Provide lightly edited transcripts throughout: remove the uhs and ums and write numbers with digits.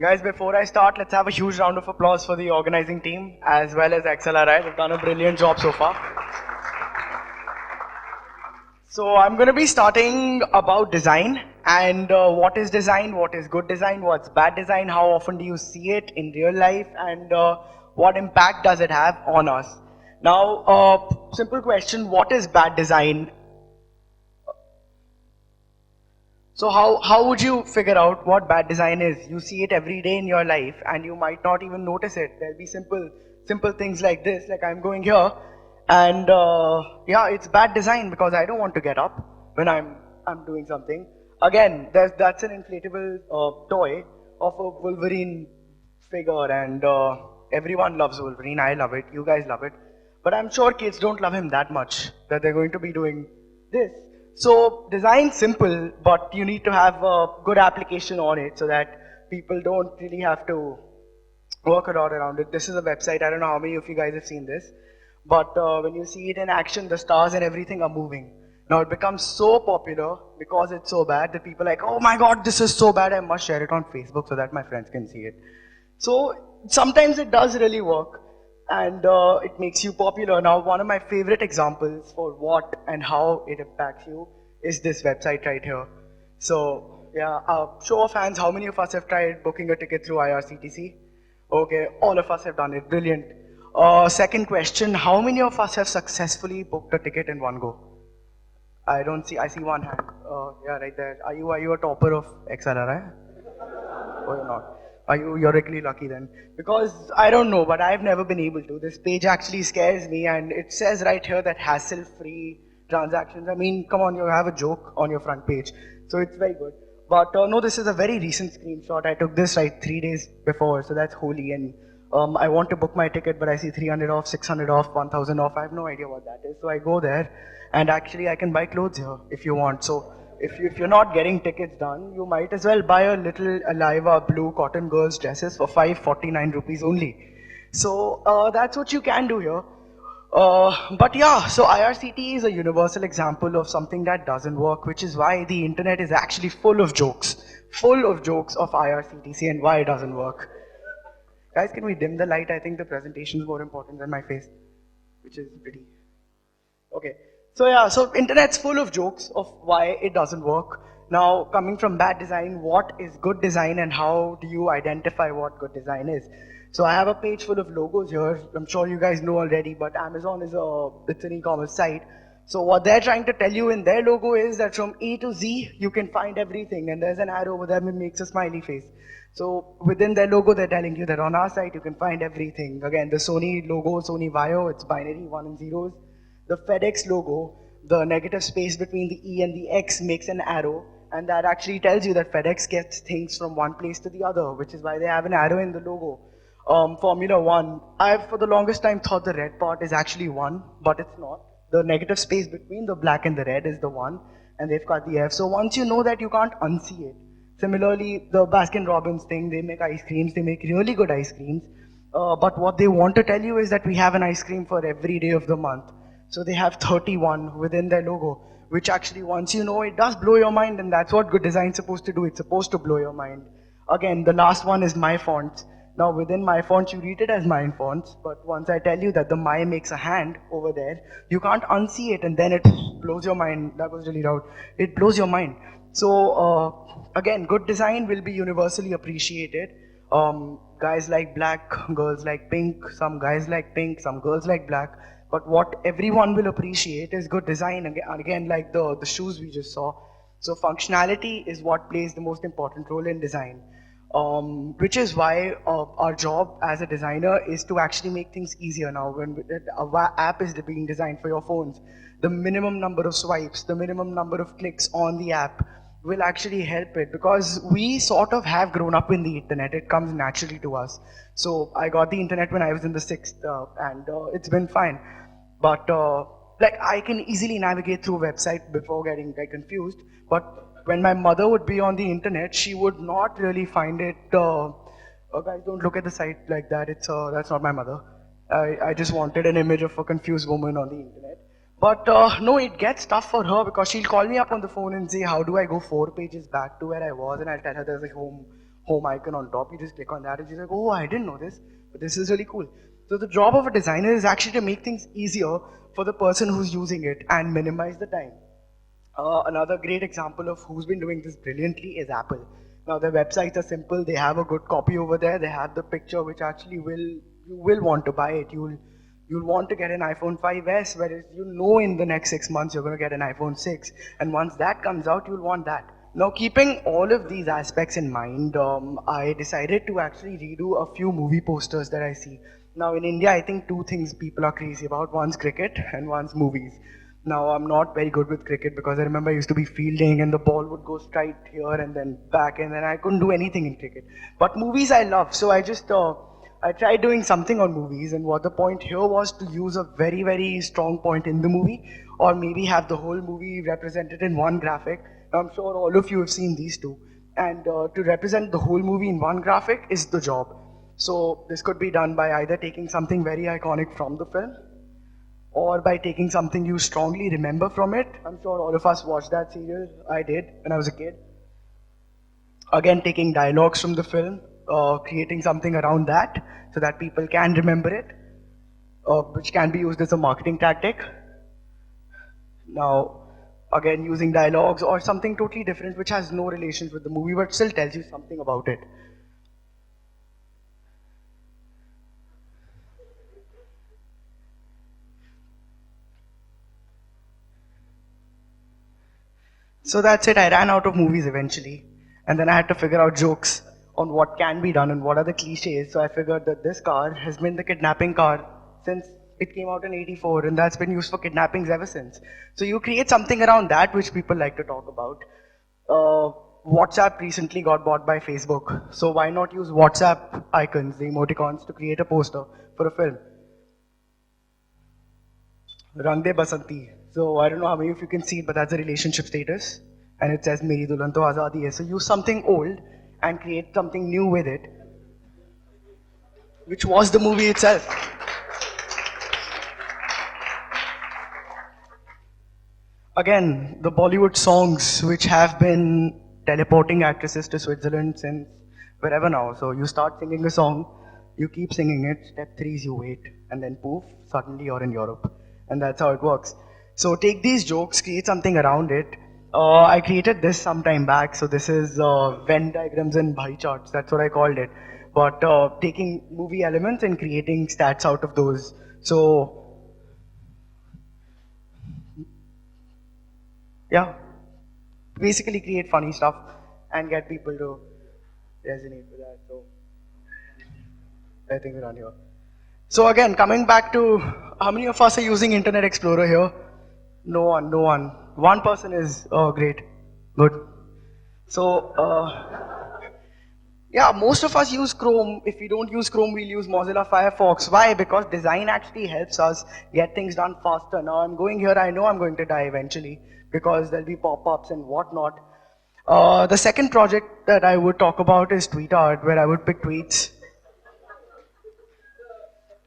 Guys, before I start, let's have a huge round of applause for the organizing team as well as XLRI. They've done a brilliant job so far. So I'm going to be starting about design and what is design, what is good design, what's bad design, how often do you see it in real life, and what impact does it have on us. Now, simple question, what is bad design? So how would you figure out what bad design is? You see it every day in your life and you might not even notice it. There'll be simple things like this, like I'm going here and yeah, it's bad design because I don't want to get up when I'm doing something. Again, that's an inflatable toy of a Wolverine figure and everyone loves Wolverine. I love it. You guys love it. But I'm sure kids don't love him that much that they're going to be doing this. So design simple, but you need to have a good application on it so that people don't really have to work a lot around it. This is a website. I don't know how many of you guys have seen this, but when you see it in action, the stars and everything are moving. Now it becomes so popular because it's so bad that people are like, oh my god, this is so bad, I must share it on Facebook so that my friends can see it. So sometimes it does really work and it makes you popular. Now one of my favorite examples for what and how it impacts you is this website right here. So yeah, show of hands, how many of us have tried booking a ticket through IRCTC? Okay, all of us have done it, brilliant. Second question, how many of us have successfully booked a ticket in one go? I see one hand. Yeah, right there. Are you a topper of XLRI? Or you're not? You're really lucky then? Because I don't know, but I've never been able to. This page actually scares me and it says right here that hassle-free transactions. I mean, come on, you have a joke on your front page. So it's very good. But no, this is a very recent screenshot. I took this like 3 days before, so that's holy. And I want to book my ticket, but I see 300 off, 600 off, 1000 off. I have no idea what that is. So I go there and actually I can buy clothes here if you want. So if you're not getting tickets done, you might as well buy a little Aliva blue cotton girls dresses for 549 rupees only. So that's what you can do here. But yeah, so IRCT is a universal example of something that doesn't work, which is why the internet is actually full of jokes of IRCTC and why it doesn't work. Guys, can we dim the light? I think the presentation is more important than my face, which is pretty. Okay. So yeah, so internet's full of jokes of why it doesn't work. Now, coming from bad design, what is good design and how do you identify what good design is? So I have a page full of logos here. I'm sure you guys know already, but Amazon is it's an e-commerce site. So what they're trying to tell you in their logo is that from A to Z, you can find everything. And there's an arrow over there that makes a smiley face. So within their logo, they're telling you that on our site, you can find everything. Again, the Sony logo, Sony Vaio, it's binary, 1 and 0s. The FedEx logo, the negative space between the E and the X makes an arrow, and that actually tells you that FedEx gets things from one place to the other, which is why they have an arrow in the logo. Formula One, I've for the longest time thought the red part is actually 1, but it's not. The negative space between the black and the red is the 1, and they've got the F. So once you know that, you can't unsee it. Similarly, the Baskin-Robbins thing, they make ice creams, they make really good ice creams, but what they want to tell you is that we have an ice cream for every day of the month. So they have 31 within their logo, which actually once you know, it does blow your mind, and that's what good design is supposed to do. It's supposed to blow your mind. Again, the last one is my fonts. Now within my fonts, you read it as mine fonts, but once I tell you that the my makes a hand over there, you can't unsee it, and then it blows your mind. That was really loud. It blows your mind. So again, good design will be universally appreciated. Guys like black, girls like pink, some guys like pink, some girls like black. But what everyone will appreciate is good design, again like the shoes we just saw. So functionality is what plays the most important role in design. Which is why our job as a designer is to actually make things easier now. When our app is being designed for your phones, the minimum number of swipes, the minimum number of clicks on the app will actually help it, because we sort of have grown up in the internet. It comes naturally to us. So I got the internet when I was in the 6th and it's been fine. But like I can easily navigate through a website before getting confused. But when my mother would be on the internet, she would not really find it. Guys, don't look at the site like that. That's not my mother. I just wanted an image of a confused woman on the internet. But no, it gets tough for her because she'll call me up on the phone and say, how do I go 4 pages back to where I was? And I'll tell her there's a home icon on top. You just click on that and you're like, oh, I didn't know this, but this is really cool. So the job of a designer is actually to make things easier for the person who's using it and minimize the time. Another great example of who's been doing this brilliantly is Apple. Now their websites are simple. They have a good copy over there. They have the picture which actually you will want to buy it. You'll want to get an iPhone 5s, whereas you know in the next 6 months you're going to get an iPhone 6, and once that comes out, you'll want that. Now, keeping all of these aspects in mind, I decided to actually redo a few movie posters that I see. Now, in India, I think two things people are crazy about: one's cricket and one's movies. Now, I'm not very good with cricket because I remember I used to be fielding and the ball would go straight here and then back, and then I couldn't do anything in cricket. But movies I love, so I tried doing something on movies, and what the point here was to use a very, very strong point in the movie, or maybe have the whole movie represented in one graphic. I'm sure all of you have seen these two. And to represent the whole movie in one graphic is the job. So this could be done by either taking something very iconic from the film, or by taking something you strongly remember from it. I'm sure all of us watched that serial. I did when I was a kid. Again, taking dialogues from the film, creating something around that so that people can remember it, which can be used as a marketing tactic. Now, again, using dialogues or something totally different which has no relations with the movie but still tells you something about it. So that's it. I ran out of movies eventually. And then I had to figure out jokes on what can be done and what are the cliches. So I figured that this car has been the kidnapping car since it came out in '84, and that's been used for kidnappings ever since. So you create something around that which people like to talk about. Uh, WhatsApp recently got bought by Facebook. So why not use WhatsApp icons, the emoticons, to create a poster for a film? Rang De Basanti. So I don't know how many of you can see it, but that's a relationship status. And it says Meri Dulan To Azadi Hai. So use something old and create something new with it, which was the movie itself. Again, the Bollywood songs which have been teleporting actresses to Switzerland since wherever now. So you start singing a song, you keep singing it, step three is you wait, and then poof, suddenly you're in Europe. And that's how it works. So take these jokes, create something around it. I created this some time back. So this is Venn diagrams and pie charts. That's what I called it. But taking movie elements and creating stats out of those. So yeah, basically create funny stuff and get people to resonate with that. So I think we're on here. So again, coming back to how many of us are using Internet Explorer here? No one, no one. One person is great, good. So yeah, most of us use Chrome. If we don't use Chrome, we'll use Mozilla Firefox. Why? Because design actually helps us get things done faster. Now I'm going here, I know I'm going to die eventually because there'll be pop-ups and whatnot. The second project that I would talk about is tweet art, where I would pick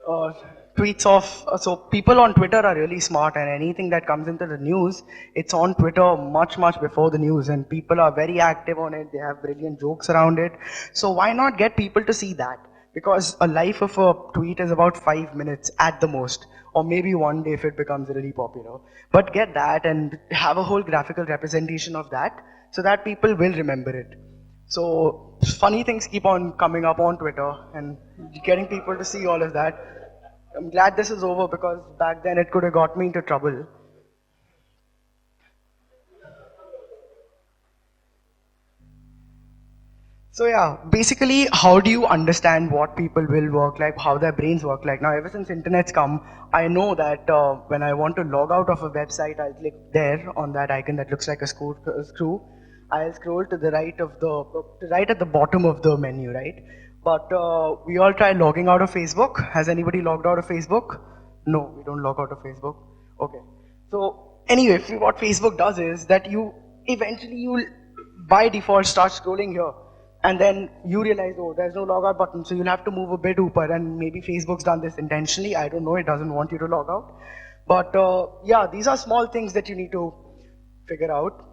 uh, tweets of so people on Twitter are really smart, and anything that comes into the news, it's on Twitter much before the news, and people are very active on it. They have brilliant jokes around it. So why not get people to see that? Because a life of a tweet is about 5 minutes at the most, or maybe one day if it becomes really popular. But get that and have a whole graphical representation of that so that people will remember it. So funny things keep on coming up on Twitter and getting people to see all of that. I'm glad this is over because back then it could have got me into trouble. So yeah, basically, how do you understand what people will work like, how their brains work like? Now, ever since internet's come, I know that when I want to log out of a website, I'll click there on that icon that looks like a screw. I'll scroll to the right of right at the bottom of the menu, right? But we all try logging out of Facebook. Has anybody logged out of Facebook? No, we don't log out of Facebook. Okay. So anyway, what Facebook does is that you eventually you'll by default start scrolling here, and then you realize, oh, there's no logout button, so you'll have to move a bit upper, and maybe Facebook's done this intentionally. I don't know. It doesn't want you to log out. But yeah, these are small things that you need to figure out.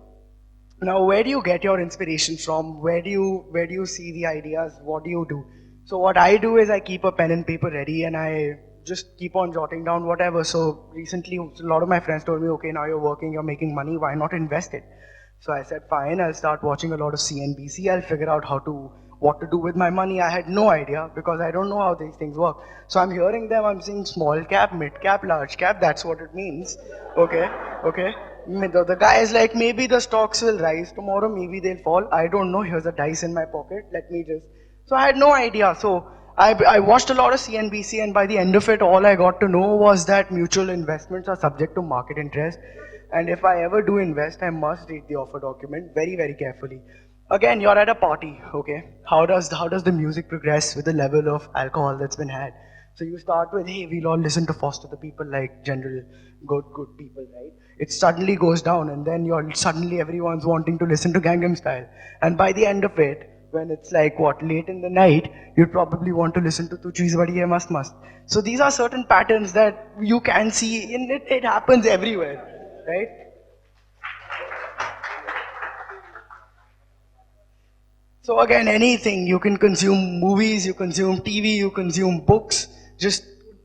Now, where do you get your inspiration from? Where do you see the ideas? What do you do? So what I do is I keep a pen and paper ready, and I just keep on jotting down whatever. So recently, a lot of my friends told me, okay, now you're working, you're making money, why not invest it? So I said, fine, I'll start watching a lot of CNBC. I'll figure out what to do with my money. I had no idea because I don't know how these things work. So I'm hearing them, I'm seeing small cap, mid cap, large cap. That's what it means. Okay, okay. The guy is like, maybe the stocks will rise tomorrow, maybe they'll fall. I don't know. Here's a dice in my pocket. Let me just. So I had no idea. So I watched a lot of CNBC, and by the end of it, all I got to know was that mutual investments are subject to market interest. And if I ever do invest, I must read the offer document very, very carefully. Again, you're at a party, okay? How does the music progress with the level of alcohol that's been had? So you start with, hey, we'll all listen to Foster the People, like general good people, right? It suddenly goes down, and then you're suddenly everyone's wanting to listen to Gangnam Style. And by the end of it, when it's like what, late in the night, you'd probably want to listen to Tu Cheez Badi Hai Mast Mast. So these are certain patterns that you can see in it. It happens everywhere, right? So again, anything, you can consume movies, you consume TV, you consume books. Just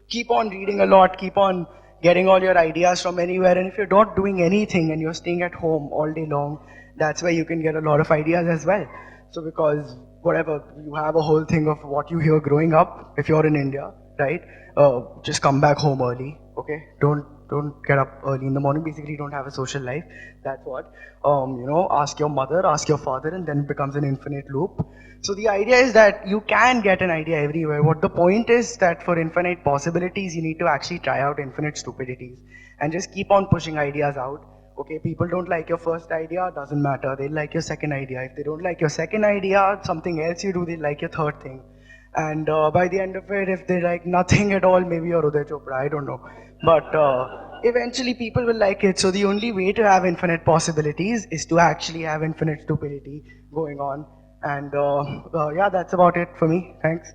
keep on reading a lot, keep on getting all your ideas from anywhere. And if you're not doing anything and you're staying at home all day long, that's where you can get a lot of ideas as well. So because whatever, you have a whole thing of what you hear growing up, if you're in India, right? Just come back home early, okay? Don't get up early in the morning. Basically, don't have a social life. That's what. Ask your mother, ask your father, and then it becomes an infinite loop. So the idea is that you can get an idea everywhere. What the point is that for infinite possibilities, you need to actually try out infinite stupidities and just keep on pushing ideas out. Okay, people don't like your first idea, doesn't matter. They like your second idea. If they don't like your second idea, something else you do, they like your third thing. And by the end of it, if they like nothing at all, maybe you're Uday Chopra, I don't know. But eventually people will like it. So the only way to have infinite possibilities is to actually have infinite stupidity going on. And yeah, that's about it for me. Thanks.